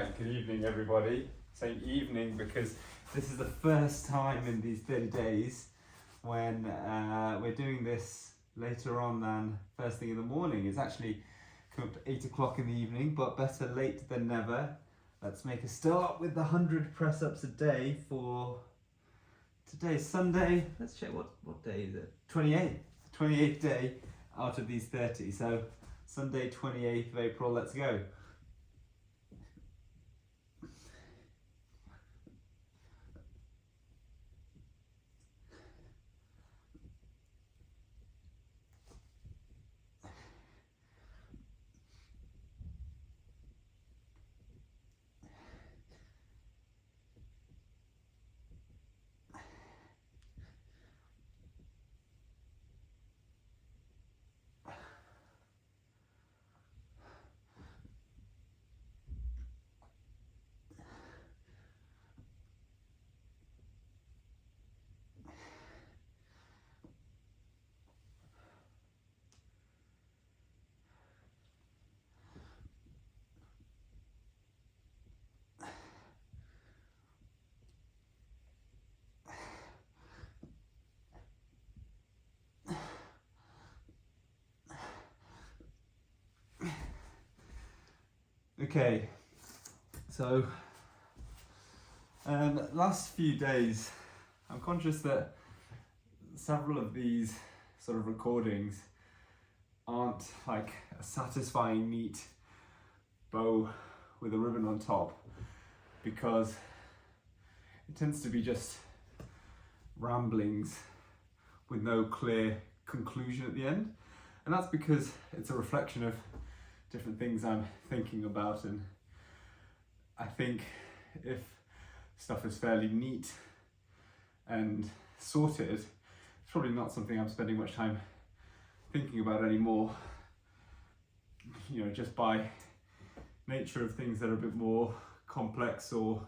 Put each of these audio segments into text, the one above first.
Right, good evening everybody. Saying evening because this is the first time in these 30 days when we're doing this later on than first thing in the morning. It's actually come up to 8 o'clock in the evening, but better late than never. Let's make a start with the 100 press-ups a day for today's Sunday. Let's check what day is it? 28th day out of these 30. So Sunday 28th of April, let's go. Okay, so last few days I'm conscious that several of these sort of recordings aren't like a satisfying neat bow with a ribbon on top, because it tends to be just ramblings with no clear conclusion at the end, and that's because it's a reflection of different things I'm thinking about. And I think if stuff is fairly neat and sorted, it's probably not something I'm spending much time thinking about anymore. You know, just by nature of things that are a bit more complex or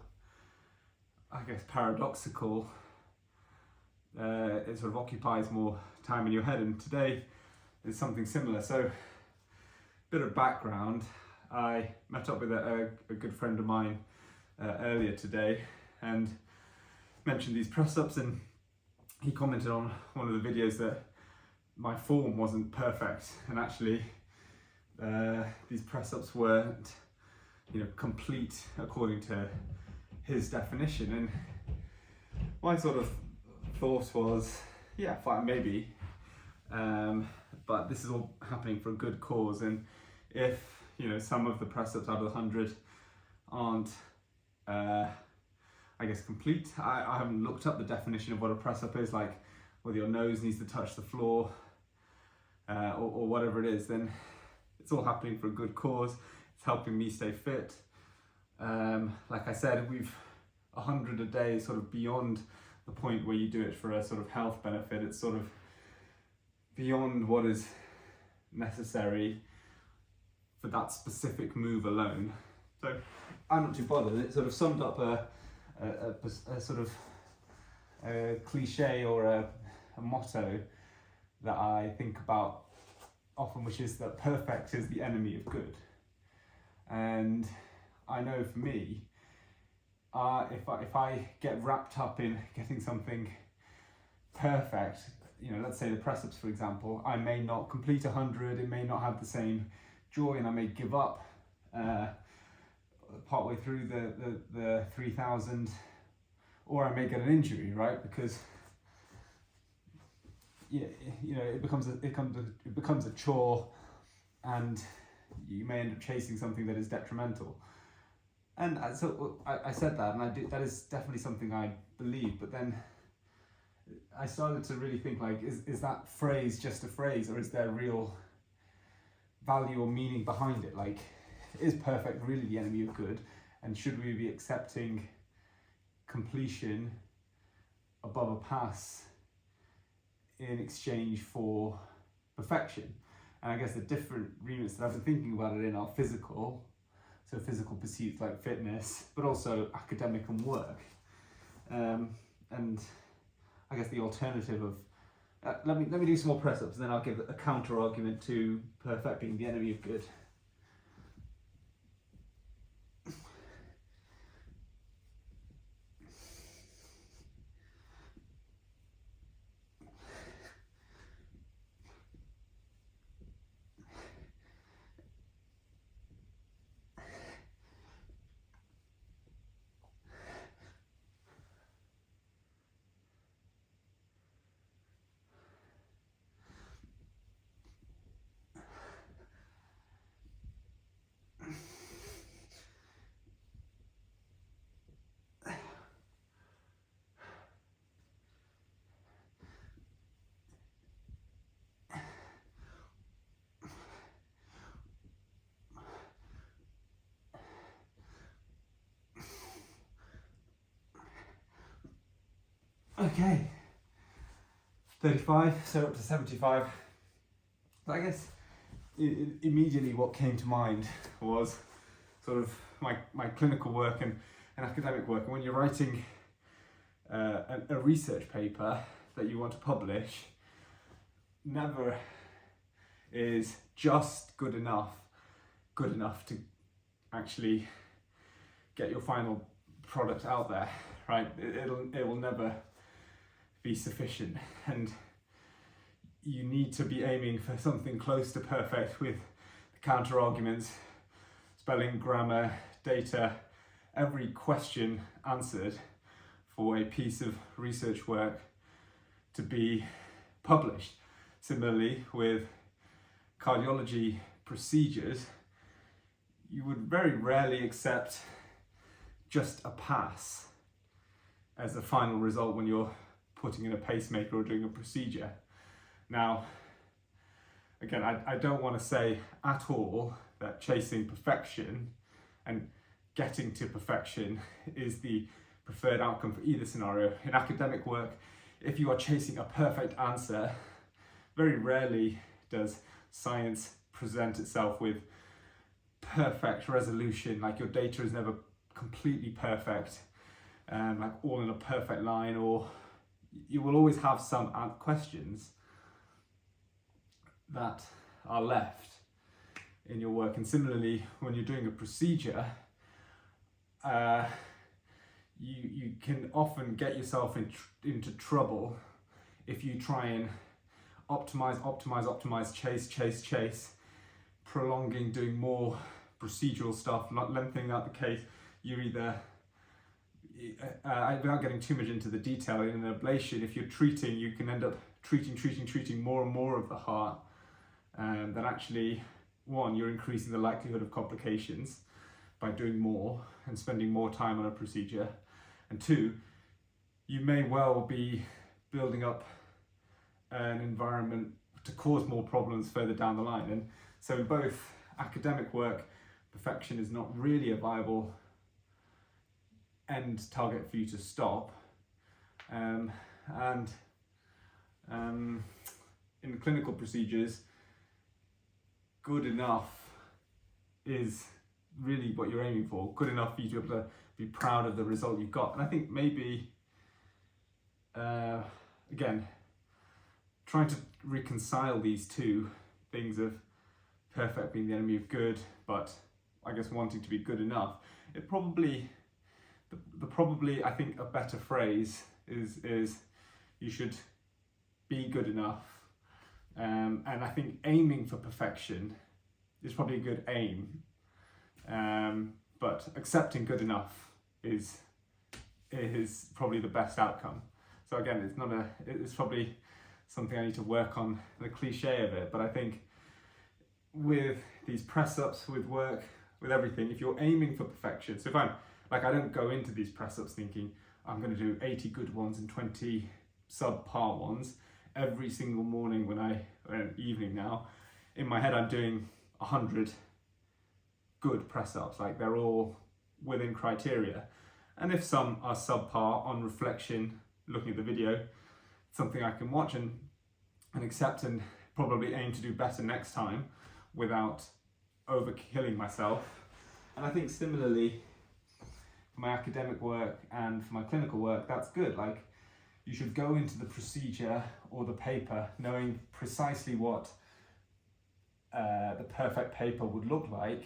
I guess paradoxical, it sort of occupies more time in your head, and today is something similar. So bit of background, I met up with a good friend of mine earlier today and mentioned these press-ups, and he commented on one of the videos that my form wasn't perfect, and actually these press-ups weren't, you know, complete according to his definition. And my sort of thought was, yeah, fine, maybe, but this is all happening for a good cause. And if, you know, some of the press-ups out of the 100 aren't, I guess, complete. I haven't looked up the definition of what a press-up is, like whether your nose needs to touch the floor or whatever it is, then it's all happening for a good cause. It's helping me stay fit. Like I said, 100 a day is sort of beyond the point where you do it for a sort of health benefit. It's sort of beyond what is necessary for that specific move alone. So I'm not too bothered. It sort of summed up a sort of a cliche or a motto that I think about often, which is that perfect is the enemy of good. And I know for me, if I get wrapped up in getting something perfect, you know, let's say the press-ups for example, I may not complete 100, it may not have the same joy, and I may give up partway through the 3,000, or I may get an injury, right? Because you know, it becomes a chore, and you may end up chasing something that is detrimental. And so I said that, and that is definitely something I believe. But then I started to really think, like, is that phrase just a phrase, or is there real value or meaning behind it? Like, is perfect really the enemy of good, and should we be accepting completion above a pass in exchange for perfection? And I guess the different remits that I've been thinking about it in are physical, so physical pursuits like fitness, but also academic and work, and I guess the alternative of let me do some more press-ups, and then I'll give a counter argument to perfect being the enemy of good. Okay, 35, so up to 75. I guess immediately what came to mind was sort of my clinical work and academic work. And when you're writing a research paper that you want to publish, never is just good enough to actually get your final product out there, right? It will never be sufficient, and you need to be aiming for something close to perfect with the counter arguments, spelling, grammar, data, every question answered for a piece of research work to be published. Similarly, with cardiology procedures, you would very rarely accept just a pass as the final result when you're putting in a pacemaker or doing a procedure. Now, again, I don't want to say at all that chasing perfection and getting to perfection is the preferred outcome for either scenario. In academic work, if you are chasing a perfect answer, very rarely does science present itself with perfect resolution, like your data is never completely perfect, like all in a perfect line, or you will always have some questions that are left in your work. And similarly, when you're doing a procedure, you can often get yourself into trouble if you try and optimize, chase, prolonging, doing more procedural stuff, not lengthening out the case. You're either, without getting too much into the detail, in an ablation, if you're treating, you can end up treating more and more of the heart, then actually, one, you're increasing the likelihood of complications by doing more and spending more time on a procedure, and two, you may well be building up an environment to cause more problems further down the line. And so in both academic work, perfection is not really a viable end target for you to stop, and in clinical procedures, good enough is really what you're aiming for. Good enough for you to be able to be proud of the result you've got. And I think maybe again, trying to reconcile these two things of perfect being the enemy of good, but I guess wanting to be good enough, it probably, I think a better phrase is you should be good enough, and I think aiming for perfection is probably a good aim, but accepting good enough is probably the best outcome. So again, it's probably something I need to work on, the cliche of it, but I think with these press ups, with work, with everything, if you're aiming for perfection, so if I'm like, I don't go into these press ups thinking I'm going to do 80 good ones and 20 subpar ones every single morning evening now. In my head, I'm doing 100 good press ups, like they're all within criteria. And if some are subpar, on reflection, looking at the video, something I can watch and accept, and probably aim to do better next time without overkilling myself. And I think similarly for my academic work and for my clinical work, that's good. Like, you should go into the procedure or the paper knowing precisely what the perfect paper would look like,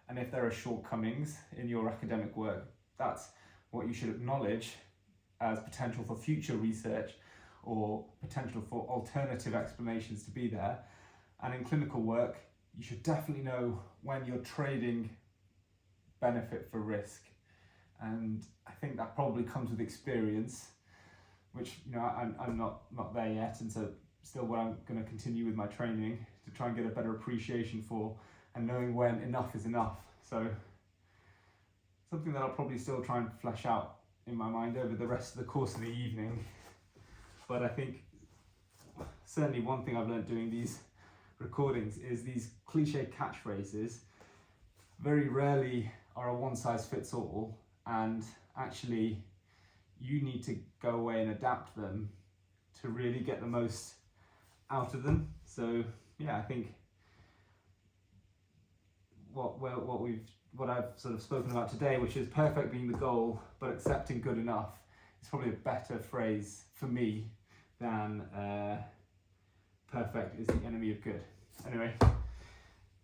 and if there are shortcomings in your academic work, that's what you should acknowledge as potential for future research or potential for alternative explanations to be there. And in clinical work, you should definitely know when you're trading benefit for risk. And I think that probably comes with experience, which, you know, I'm not there yet, and so still what I'm going to continue with my training to try and get a better appreciation for, and knowing when enough is enough. So something that I'll probably still try and flesh out in my mind over the rest of the course of the evening. But I think certainly one thing I've learned doing these recordings is these cliche catchphrases very rarely are a one size fits all, and actually you need to go away and adapt them to really get the most out of them. So yeah, I think what I've sort of spoken about today, which is perfect being the goal, but accepting good enough, is probably a better phrase for me than perfect is the enemy of good. Anyway,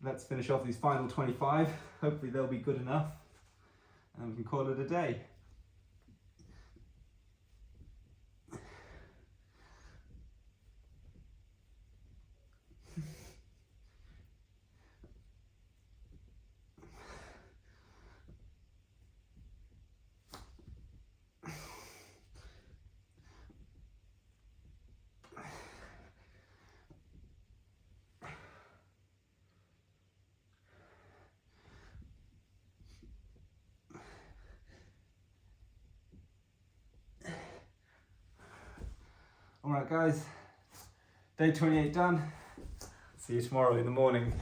let's finish off these final 25. Hopefully they'll be good enough, and we can call it a day. Alright guys, day 28 done. See you tomorrow in the morning.